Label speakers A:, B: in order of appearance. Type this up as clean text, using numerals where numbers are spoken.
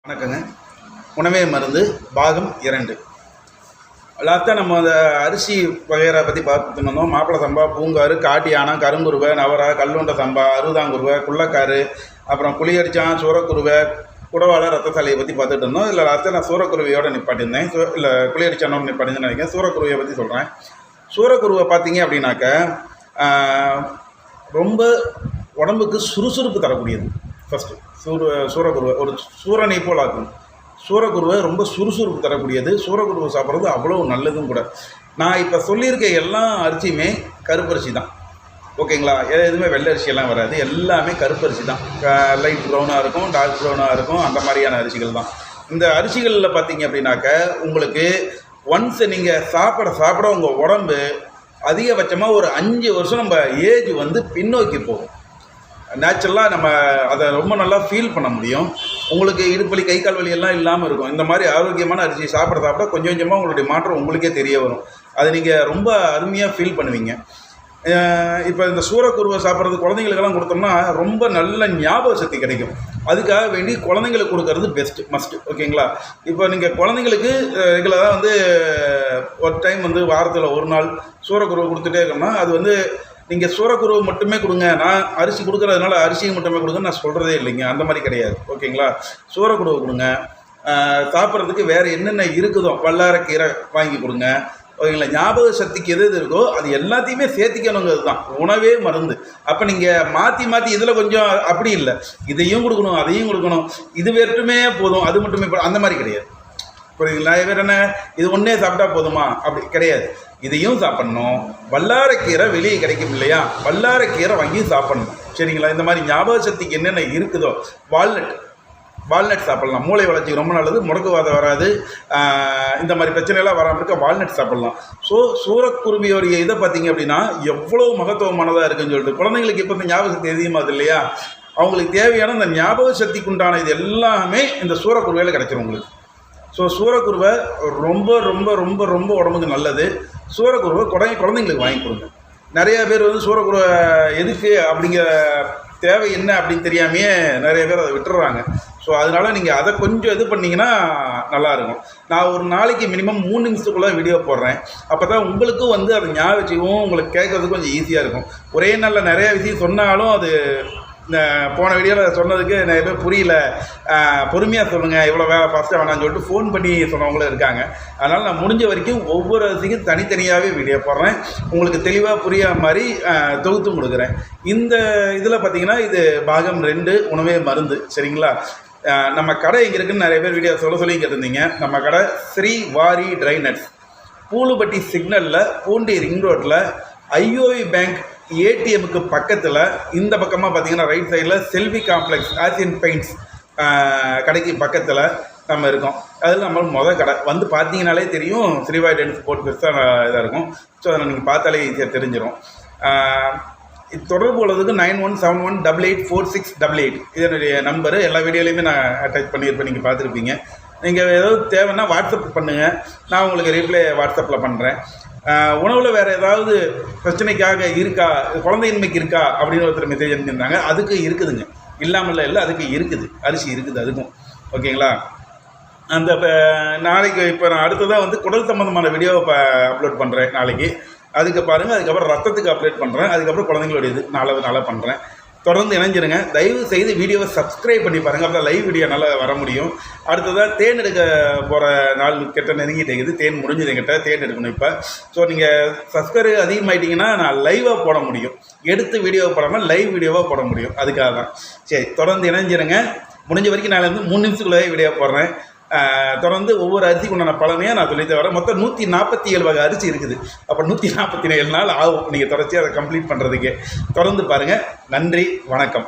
A: வணக்கங்க. உணவே மருந்து பாகம் 2. லாஸ்ட்டாக நம்ம அந்த அரிசி வகையரை பற்றி பார்த்துட்டு இருந்தோம். மாப்பிளை சம்பா, பூங்காறு, காட்டி யானை, கருங்குருவை, நவரா, கல்லுண்ட சம்பா, அறுபதாங்குருவை, குள்ளக்காரு, அப்புறம் புளியரிச்சான், சூரக்குருவை, குடவாளை, ரத்தசாலையை பற்றி பார்த்துட்டு இருந்தோம். இல்லை லாஸ்ட்டாக நான் சூரக்குருவையோடு நிப்பாட்டியிருந்தேன். இல்லை புளியரிச்சானோடு நிப்பாட்டிருந்தேன்னு நினைக்கிறேன். சூரக்குருவையை பற்றி சொல்கிறேன். சூரக்குருவை பார்த்தீங்க அப்படின்னாக்க ரொம்ப உடம்புக்கு சுறுசுறுப்பு தரக்கூடியது. ஃபஸ்ட்டு சூரக்குருவை ஒரு சூரனை போல் ஆக்கும். சூரக்குருவை ரொம்ப சுறுசுறுப்பு தரக்கூடியது. சூரக்குருவை சாப்பிட்றது அவ்வளோ நல்லதும் கூட. நான் இப்போ சொல்லியிருக்க எல்லா அரிசியுமே கருப்பரிசி தான், ஓகேங்களா? எதுவுமே வெள்ளை அரிசியெல்லாம் வராது, எல்லாமே கருப்பரிசி தான். லைட் ப்ரௌனாக இருக்கும், டார்க் ப்ரௌனாக இருக்கும், அந்த மாதிரியான அரிசிகள் தான். இந்த அரிசிகளில் பார்த்தீங்க அப்படின்னாக்க உங்களுக்கு ஒன்ஸ் நீங்கள் சாப்பிட உங்கள் உடம்பு அதிகபட்சமாக ஒரு 5 வருஷம் நம்ம ஏஜ் பின்னோக்கி போகும். நேச்சுரலாக நம்ம அதை ரொம்ப நல்லா ஃபீல் பண்ண முடியும். உங்களுக்கு இடுப்பலி, கை கால் வலி எல்லாம் இல்லாமல் இருக்கும். இந்த மாதிரி ஆரோக்கியமான அரிசி சாப்பிட கொஞ்சம் கொஞ்சமாக உங்களுடைய மாற்றம் உங்களுக்கே தெரிய வரும். அதை நீங்கள் ரொம்ப அருமையாக ஃபீல் பண்ணுவீங்க. இப்போ இந்த சூரக்குருவை சாப்பிட்றது குழந்தைங்களுக்கெல்லாம் கொடுத்தோம்னா ரொம்ப நல்ல ஞாபக சக்தி கிடைக்கும். அதுக்காக வேண்டி குழந்தைங்களுக்கு கொடுக்கறது மஸ்ட்டு, ஓகேங்களா? இப்போ நீங்கள் குழந்தைங்களுக்கு ரெகுலராக ஒரு டைம் வாரத்தில் ஒரு நாள் சூரக்குருவை கொடுத்துட்டே இருக்கோம்னா அது நீங்கள் சூரக்குருவை மட்டுமே கொடுங்க, நான் அரிசி கொடுக்குறதுனால அரிசியை மட்டுமே கொடுங்க நான் சொல்கிறதே இல்லைங்க. அந்த மாதிரி கிடையாது, ஓகேங்களா? சூரக்குருவை கொடுங்க. சாப்பிட்றதுக்கு வேறு என்னென்ன இருக்குதோ வல்லாரக்கீரை வாங்கி கொடுங்க, ஓகேங்களா? ஞாபக சக்திக்கு எது இருக்கோ அது எல்லாத்தையுமே சேர்த்திக்கணுங்கிறது தான் உணவே மருந்து. அப்போ நீங்கள் மாற்றி இதில் கொஞ்சம் அப்படி இல்லை, இதையும் கொடுக்கணும் அதையும் கொடுக்கணும், இது மட்டுமே போதும் அது மட்டுமே அந்த மாதிரி கிடையாது, புரியுதுங்களா? வேறு என்ன, இது ஒன்றே சாப்பிட்டா போதுமா? அப்படி கிடையாது. இதையும் சாப்பிட்ணும். வல்லாரக்கீரை வெளியே கிடைக்கும் இல்லையா, வல்லாரக்கீரை வாங்கி சாப்பிட்ணும், சரிங்களா? இந்த மாதிரி ஞாபக சக்திக்கு என்னென்ன இருக்குதோ வால்நட் சாப்பிட்லாம். மூளை வளர்ச்சிக்கு ரொம்ப நல்லது, முடக்குவாதம் வராது, இந்த மாதிரி பிரச்சனைலாம் வராமல் இருக்க வால்நட் சாப்பிட்லாம். ஸோ சூரக்குருவியோடைய இதை பார்த்தீங்க அப்படின்னா எவ்வளோ மகத்துவமானதாக இருக்குன்னு சொல்லிட்டு குழந்தைங்களுக்கு இப்போ இந்த ஞாபக சக்தி அதிகமாகுது இல்லையா, அவங்களுக்கு தேவையான இந்த ஞாபக சக்திக்கு உண்டான இது எல்லாமே இந்த சூரக்குருவையில் கிடைச்சிரும் உங்களுக்கு. ஸோ சூரக்குருவை ரொம்ப ரொம்ப ரொம்ப ரொம்ப உடம்புக்கு நல்லது. சூரக்குருவை குழந்தைங்களுக்கு வாங்கி கொடுங்க. நிறைய பேர் சூரக்குருவை எதுக்கு அப்படிங்கிற தேவை என்ன அப்படின்னு தெரியாமையே நிறைய பேர் அதை விட்டுறாங்க. ஸோ அதனால் நீங்கள் அதை கொஞ்சம் இது பண்ணிங்கன்னா நல்லாயிருக்கும். நான் ஒரு நாளைக்கு மினிமம் 3 நிமிஷத்துக்குள்ளே வீடியோ போடுறேன். அப்போ தான் உங்களுக்கும் அதை ஞாபகம் உங்களுக்கு கேட்குறதுக்கு கொஞ்சம் ஈஸியாக இருக்கும். ஒரே நாளில் நிறைய விஷயம் சொன்னாலும் அது இந்த போன வீடியோவில் சொன்னதுக்கு நிறைய பேர் புரியல, பொறுமையாக சொல்லுங்கள், இவ்வளோ ஃபாஸ்ட்டாக வேணான்னு சொல்லிட்டு ஃபோன் பண்ணி சொன்னவங்களும் இருக்காங்க. அதனால் நான் முடிஞ்ச வரைக்கும் ஒவ்வொரு அரிசிக்கும் தனித்தனியாகவே வீடியோ போடுறேன், உங்களுக்கு தெளிவாக புரியாத மாதிரி தொகுத்து கொடுக்குறேன். இந்த இதில் பார்த்திங்கன்னா இது பாகம் 2 உணவே மருந்து, சரிங்களா? நம்ம கடை எங்கே இருக்குதுன்னு நிறைய பேர் வீடியோ சொல்லி கேட்டிருந்தீங்க. நம்ம கடை ஸ்ரீ வாரி ட்ரை நட்ஸ், பூலுப்பட்டி சிக்னலில், பூண்டி ரிங் ரோட்டில், ஐஓவி பேங்க் ஏடிஎம்முக்கு பக்கத்தில் இந்த பக்கமாக பார்த்தீங்கன்னா ரைட் சைடில் செல்வி காம்ப்ளெக்ஸ் ஆசியன் பெயிண்ட்ஸ் கடைக்கு பக்கத்தில் நம்ம இருக்கோம். அதில் நம்ம கடை பார்த்தீங்கனாலே தெரியும், ஸ்ரீவாரி டென்ஸ் போட்டு பெருசாக இதாக இருக்கும். ஸோ அதை நீங்கள் பார்த்தாலே ஈஸியாக தெரிஞ்சிடும். தொடர்பு உள்ளதுக்கு 9171884688 இதனுடைய நம்பரு. எல்லா வீடியோலையுமே நான் அட்டாச் பண்ணியிருப்பேன், நீங்கள் பார்த்துருப்பீங்க. நீங்கள் ஏதாவது தேவைன்னா வாட்ஸ்அப் பண்ணுங்கள், நான் உங்களுக்கு ரீப்ளே வாட்ஸ்அப்பில் பண்ணுறேன். உணவில் வேறு ஏதாவது பிரச்சனைக்காக இருக்கா, குழந்தையின்மைக்கு இருக்கா அப்படின்னு ஒருத்தர் மெசேஜ் அனுப்பியிருந்தாங்க. அதுக்கு இருக்குதுங்க, இல்லாமல் இல்லை, அதுக்கு இருக்குது, அரிசி இருக்குது அதுக்கும், ஓகேங்களா? அந்த நாளைக்கு இப்போ நான் அடுத்ததாக குடல் சம்மந்தமான வீடியோவை அப்லோட் பண்ணுறேன் நாளைக்கு, அதுக்கு பாருங்கள். அதுக்கப்புறம் ரத்தத்துக்கு அப்லோட் பண்ணுறேன், அதுக்கப்புறம் குழந்தைங்களுடைய இது நாளாக பண்ணுறேன். தொடர்ந்து இணைஞ்சிருங்க. தயவு செய்து வீடியோவை சப்ஸ்கிரைப் பண்ணி பாருங்கள், அப்போ லைவ் வீடியோ நல்லா வர முடியும். அடுத்ததாக தேன் எடுக்க போகிற நாள் கிட்ட நெருங்கிட்டேங்குது, தேன் முடிஞ்சது கிட்ட தேன் எடுக்கணும் இப்போ. ஸோ நீங்கள் சப்ஸ்கிரைப் அதிகமாகிட்டிங்கன்னா நான் லைவாக போட முடியும், எடுத்து வீடியோவை போடாமல் லைவ் வீடியோவாக போட முடியும், அதுக்காக தான். சரி, தொடர்ந்து இணைஞ்சிருங்க. முடிஞ்ச வரைக்கும் நான் 3 நிமிஷத்துக்குள்ளே வீடியோ போடுறேன். தொடர்ந்து ஒவ்வொரு அரிசிக்கு உண்டான பலனையாக நான் சொல்லிட்டு வரேன். மொத்தம் 147 வகை அரிசி இருக்குது. அப்போ 147 நாள் ஆகும் நீங்கள் தொடர்ச்சி அதை கம்ப்ளீட் பண்ணுறதுக்கு. தொடர்ந்து பாருங்கள். நன்றி, வணக்கம்.